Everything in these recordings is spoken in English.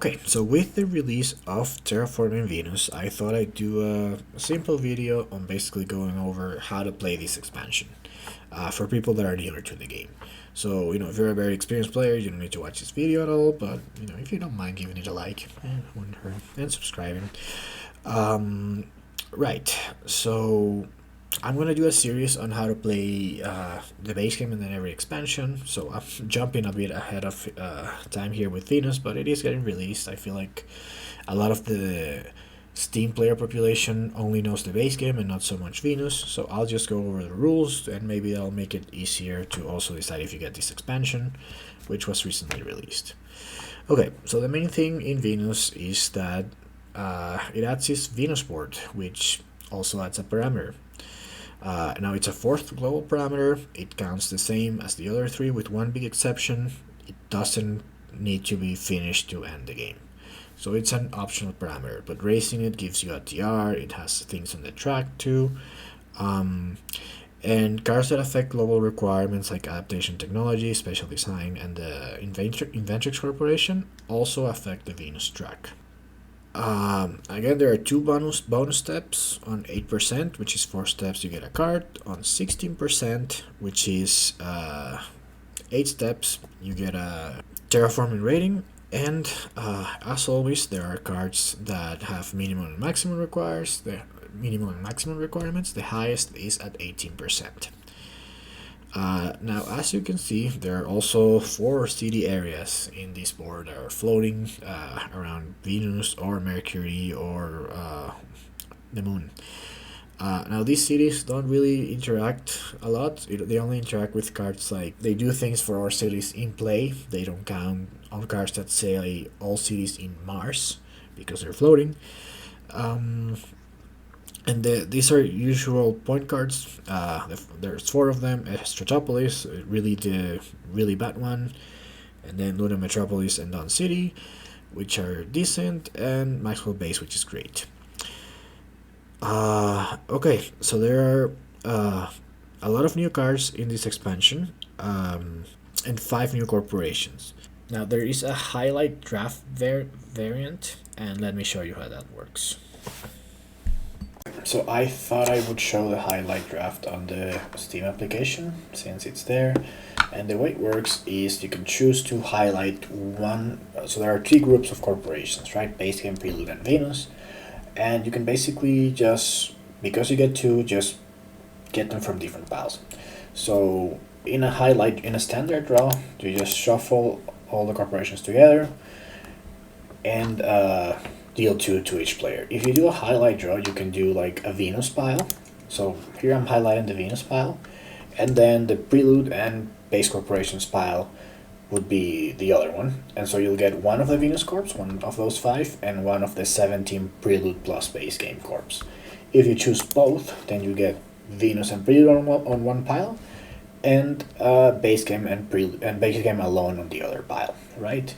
Okay, so with the release of Terraforming Venus, I thought I'd do a simple video on basically going over how to play this expansion for people that are newer to the game. So, if you're a very experienced player, you don't need to watch this video at all, but, if you don't mind giving it a like, wouldn't hurt, and subscribing. Right, so I'm going to do a series on how to play the base game and then every expansion. So I'm jumping a bit ahead of time here with Venus, but it is getting released. I feel like a lot of the Steam player population only knows the base game and not so much Venus. So I'll just go over the rules and maybe I'll make it easier to also decide if you get this expansion, which was recently released. Okay, so the main thing in Venus is that it adds this Venus board, which also adds a parameter. Now it's a fourth global parameter. It counts the same as the other three with one big exception. It doesn't need to be finished to end the game. So it's an optional parameter, but raising it gives you a TR. It has things on the track too. And cards that affect global requirements like adaptation technology, special design, and the Inventrix Corporation also affect the Venus track. Again, there are two bonus steps on 8%, which is 4 steps you get a card. On 16%, which is 8 steps, you get a terraforming rating. And as always, there are cards that have minimum and maximum requirements. The highest is at 18%. Now, as you can see, there are also 4 city areas in this board that are floating around Venus or Mercury or the Moon. Now, these cities don't really interact a lot. They only interact with cards like they do things for our cities in play. They don't count on cards that say all cities in Mars because they're floating. And these are usual point cards. There's 4 of them. Stratopolis, really the really bad one, and then Luna Metropolis and Dawn City, which are decent, and Maxwell Base, which is great. Okay, so there are a lot of new cards in this expansion, and 5 new corporations. Now there is a highlight draft variant, and let me show you how that works. So I thought I would show the highlight draft on the Steam application since it's there. And the way it works is you can choose to highlight one. So there are 3 groups of corporations, right? Base Game, Prelude, and Venus. And you can basically just, because you get 2, just get them from different piles. So in a standard draw, you just shuffle all the corporations together and deal 2 to each player. If you do a highlight draw, you can do like a Venus pile. So here I'm highlighting the Venus pile, and then the Prelude and Base Corporations pile would be the other one. And so you'll get one of the Venus Corps, one of those 5, and one of the 17 Prelude plus Base Game Corps. If you choose both, then you get Venus and Prelude on one pile, and Base Game and Prelude and Base Game alone on the other pile, right?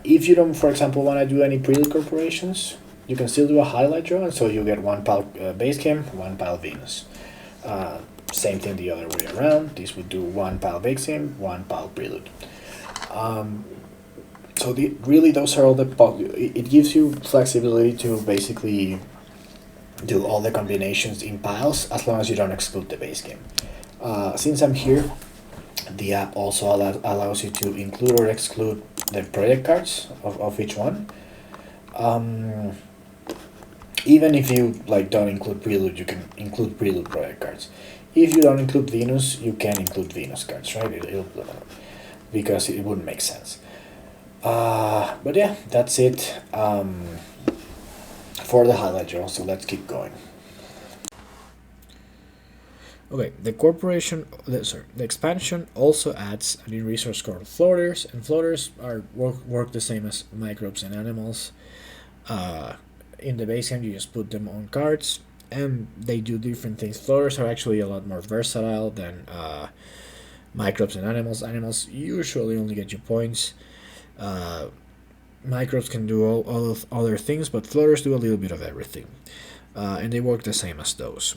If you don't, for example, want to do any Prelude corporations, you can still do a highlight draw, and so you get 1 pile Base Game, 1 pile Venus. Same thing the other way around. This would do 1 pile Base Game, 1 pile Prelude. So really those are all it gives you flexibility to basically do all the combinations in piles as long as you don't exclude the base game. Since I'm here, the app also allows you to include or exclude the project cards of each one. Even if you don't include Prelude, you can include Prelude project cards. If you don't include Venus, you can include Venus cards, right? Because it wouldn't make sense. But yeah, that's it for the highlight draw, so let's keep going. Okay, the expansion also adds a new resource called floaters, and floaters work the same as microbes and animals. In the base game, you just put them on cards, and they do different things. Floaters are actually a lot more versatile than microbes and animals. Animals usually only get you points. Microbes can do all of other things, but floaters do a little bit of everything, and they work the same as those.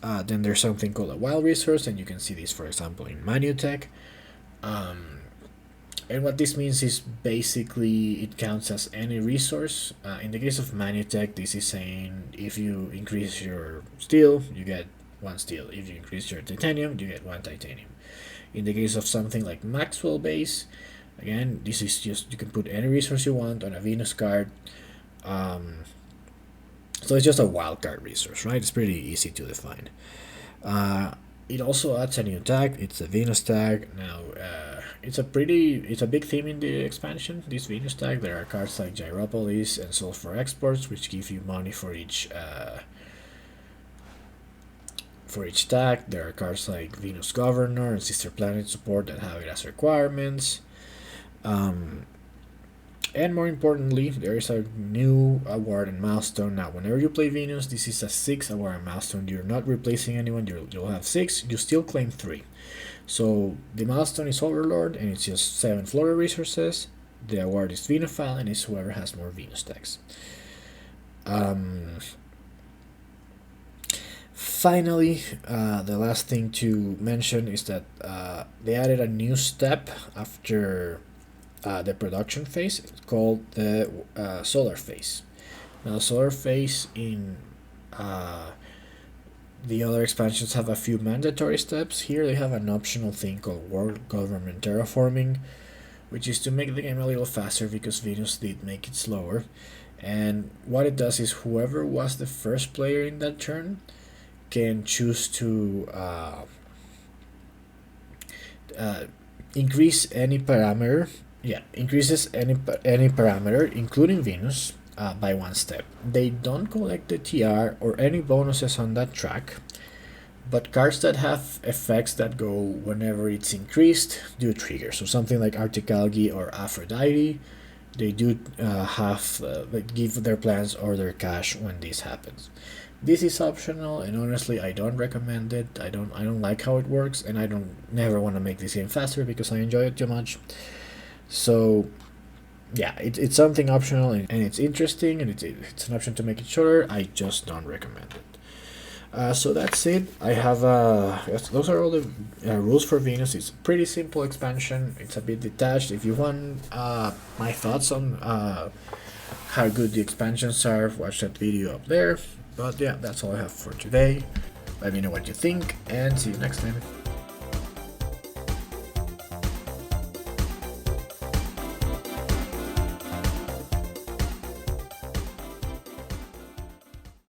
Then there's something called a wild resource, and you can see this, for example, in Manutech. And what this means is basically it counts as any resource. In the case of Manutech, this is saying if you increase your steel, you get 1 steel. If you increase your titanium, you get 1 titanium. In the case of something like Maxwell base, again, this is just, you can put any resource you want on a Venus card. So it's just a wildcard resource, right? It's pretty easy to define. It also adds a new tag. It's a Venus tag. Now, it's a big theme in the expansion, this Venus tag. There are cards like Gyropolis and Sulfur Exports, which give you money for each tag. There are cards like Venus Governor and Sister Planet Support that have it as requirements. And more importantly, there is a new award and milestone. Now, whenever you play Venus, this is a 6 award and milestone. You're not replacing anyone. You'll have 6. You still claim 3. So the milestone is Hoverlord, and it's just 7 Flora resources. The award is Venuphile, and it's whoever has more Venus tags. Finally, the last thing to mention is that they added a new step after the production phase. It's called the solar phase. Now, the solar phase in the other expansions have a few mandatory steps. Here they have an optional thing called World Government Terraforming, which is to make the game a little faster because Venus did make it slower. And what it does is whoever was the first player in that turn can choose to increase any parameter. Yeah, increases any parameter, including Venus, by 1 step. They don't collect the TR or any bonuses on that track, but cards that have effects that go whenever it's increased do trigger. So something like Arctic or Aphrodite, they do give their plans or their cash when this happens. This is optional, and honestly, I don't recommend it. I don't like how it works, and I never want to make this game faster because I enjoy it too much. So yeah, it's something optional, and it's interesting, and it's an option to make it shorter. I just don't recommend it. So that's it. I have those are all the rules for Venus. It's a pretty simple expansion. It's a bit detached. If you want my thoughts on how good the expansions are, watch that video up there. But yeah, that's all I have for today. Let me know what you think, and see you next time.